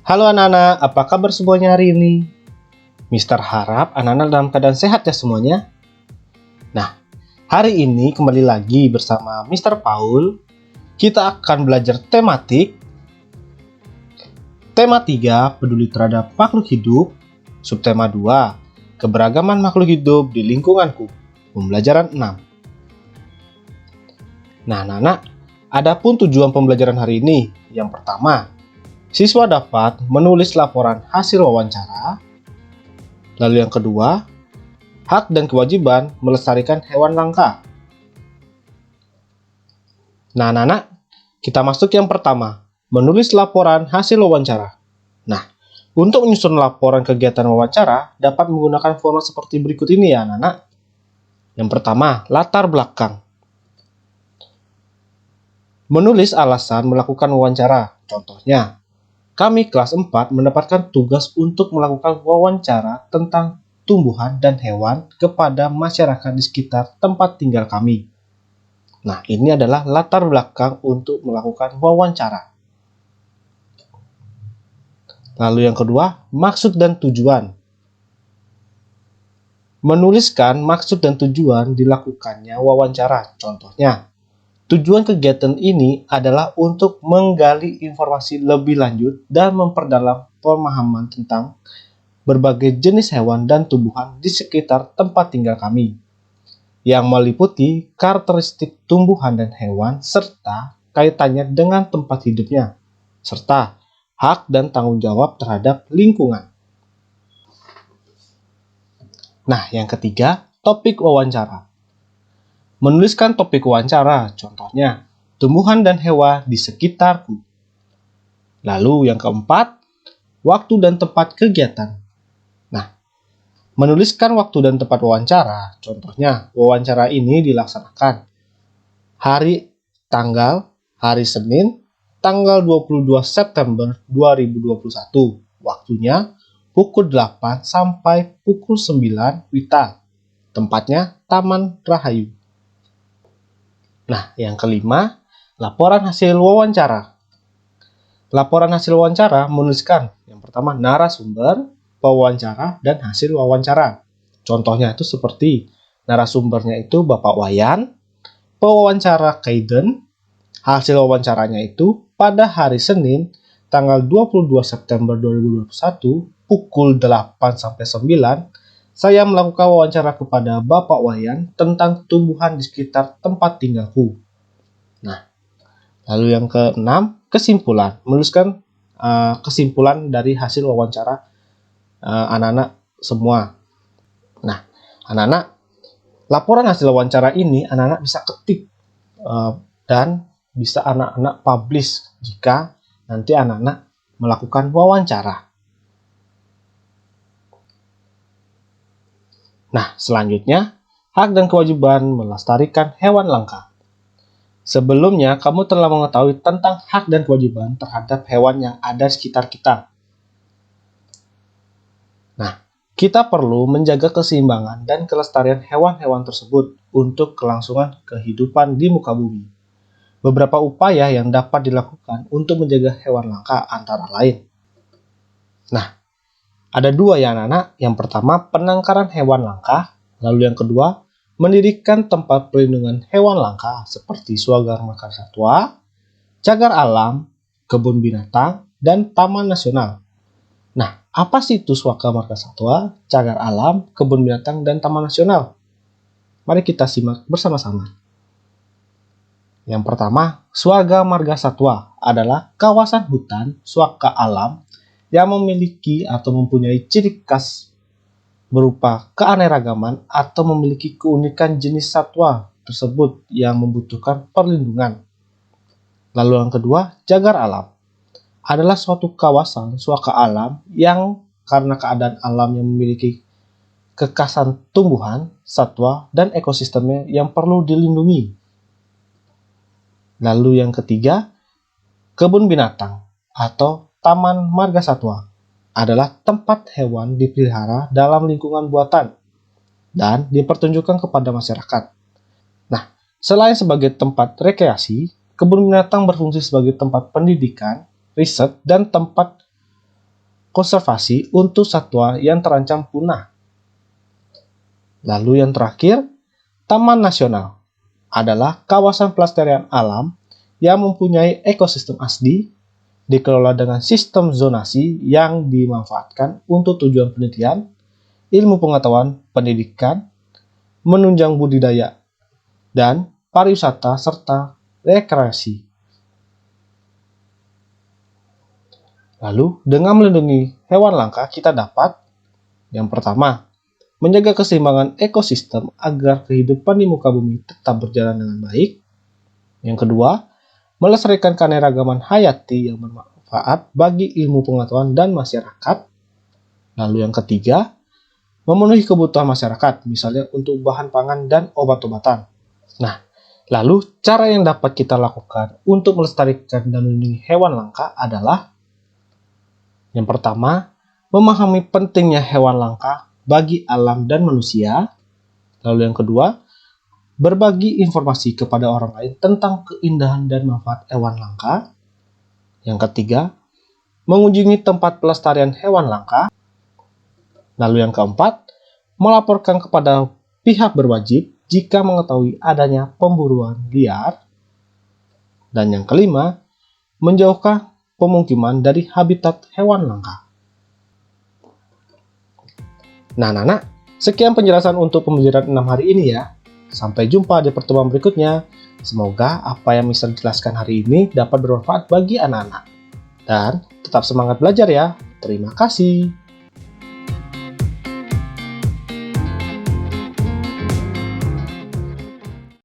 Halo anak-anak, apa kabar semuanya hari ini? Mister harap anak-anak dalam keadaan sehat ya semuanya. Nah, hari ini kembali lagi bersama Mister Paul. Kita akan belajar tematik. Tema 3, peduli terhadap makhluk hidup. Subtema 2, keberagaman makhluk hidup di lingkunganku. Pembelajaran 6. Nah anak-anak, adapun tujuan pembelajaran hari ini. Yang pertama, siswa dapat menulis laporan hasil wawancara. Lalu yang kedua, hak dan kewajiban melestarikan hewan langka. Nah, anak-anak, kita masuk yang pertama, menulis laporan hasil wawancara. Nah, untuk menyusun laporan kegiatan wawancara, dapat menggunakan format seperti berikut ini ya, anak-anak. Yang pertama, latar belakang. Menulis alasan melakukan wawancara. Contohnya, kami kelas 4 mendapatkan tugas untuk melakukan wawancara tentang tumbuhan dan hewan kepada masyarakat di sekitar tempat tinggal kami. Nah, ini adalah latar belakang untuk melakukan wawancara. Lalu yang kedua, maksud dan tujuan. Menuliskan maksud dan tujuan dilakukannya wawancara. Contohnya, tujuan kegiatan ini adalah untuk menggali informasi lebih lanjut dan memperdalam pemahaman tentang berbagai jenis hewan dan tumbuhan di sekitar tempat tinggal kami, yang meliputi karakteristik tumbuhan dan hewan serta kaitannya dengan tempat hidupnya, serta hak dan tanggung jawab terhadap lingkungan. Nah, yang ketiga, topik wawancara. Menuliskan topik wawancara, contohnya, tumbuhan dan hewan di sekitarku. Lalu yang keempat, waktu dan tempat kegiatan. Nah, menuliskan waktu dan tempat wawancara, contohnya, wawancara ini dilaksanakan hari Senin, tanggal 22 September 2021. Waktunya pukul 8 sampai pukul 9 WITA. Tempatnya Taman Rahayu. Nah, yang kelima, laporan hasil wawancara. Laporan hasil wawancara menuliskan yang pertama narasumber, pewawancara, dan hasil wawancara. Contohnya itu seperti narasumbernya itu Bapak Wayan, pewawancara Kaiden, hasil wawancaranya itu pada hari Senin tanggal 22 September 2021 pukul 8 sampai 9 saya melakukan wawancara kepada Bapak Wayan tentang tumbuhan di sekitar tempat tinggalku. Nah, lalu yang keenam, kesimpulan. Menuliskan kesimpulan dari hasil wawancara anak-anak semua. Nah, anak-anak, laporan hasil wawancara ini anak-anak bisa ketik dan bisa anak-anak publish jika nanti anak-anak melakukan wawancara. Nah, selanjutnya, hak dan kewajiban melestarikan hewan langka. Sebelumnya, kamu telah mengetahui tentang hak dan kewajiban terhadap hewan yang ada di sekitar kita. Nah, kita perlu menjaga keseimbangan dan kelestarian hewan-hewan tersebut untuk kelangsungan kehidupan di muka bumi. Beberapa upaya yang dapat dilakukan untuk menjaga hewan langka antara lain. Nah, ada dua ya anak-anak. Yang pertama, penangkaran hewan langka. Lalu yang kedua, mendirikan tempat perlindungan hewan langka seperti Swagar Marga Satwa, cagar alam, kebun binatang, dan taman nasional. Nah, apa sih itu Swagar Marga Satwa, cagar alam, kebun binatang, dan taman nasional? Mari kita simak bersama-sama. Yang pertama, Swagar Marga Satwa adalah kawasan hutan swaka alam yang memiliki atau mempunyai ciri khas berupa keanekaragaman atau memiliki keunikan jenis satwa tersebut yang membutuhkan perlindungan. Lalu yang kedua, cagar alam adalah suatu kawasan swaka alam yang karena keadaan alam yang memiliki kekhasan tumbuhan, satwa, dan ekosistemnya yang perlu dilindungi. Lalu yang ketiga, kebun binatang atau Taman Marga Satwa adalah tempat hewan dipelihara dalam lingkungan buatan dan dipertunjukkan kepada masyarakat. Nah, selain sebagai tempat rekreasi, kebun binatang berfungsi sebagai tempat pendidikan, riset, dan tempat konservasi untuk satwa yang terancam punah. Lalu yang terakhir, Taman Nasional adalah kawasan pelestarian alam yang mempunyai ekosistem asli, dikelola dengan sistem zonasi yang dimanfaatkan untuk tujuan penelitian, ilmu pengetahuan, pendidikan, menunjang budidaya, dan pariwisata serta rekreasi. Lalu, dengan melindungi hewan langka, kita dapat yang pertama, menjaga keseimbangan ekosistem agar kehidupan di muka bumi tetap berjalan dengan baik. Yang kedua, melestarikan keanekaragaman hayati yang bermanfaat bagi ilmu pengetahuan dan masyarakat. Lalu yang ketiga, memenuhi kebutuhan masyarakat, misalnya untuk bahan pangan dan obat-obatan. Nah, lalu cara yang dapat kita lakukan untuk melestarikan dan melindungi hewan langka adalah yang pertama, memahami pentingnya hewan langka bagi alam dan manusia. Lalu yang kedua, berbagi informasi kepada orang lain tentang keindahan dan manfaat hewan langka. Yang ketiga, mengunjungi tempat pelestarian hewan langka. Lalu yang keempat, melaporkan kepada pihak berwajib jika mengetahui adanya pemburuan liar. Dan yang kelima, menjauhkan pemukiman dari habitat hewan langka. Nah, anak-anak, sekian penjelasan untuk pembelajaran 6 hari ini ya. Sampai jumpa di pertemuan berikutnya. Semoga apa yang Mister jelaskan hari ini dapat bermanfaat bagi anak-anak. Dan tetap semangat belajar ya. Terima kasih.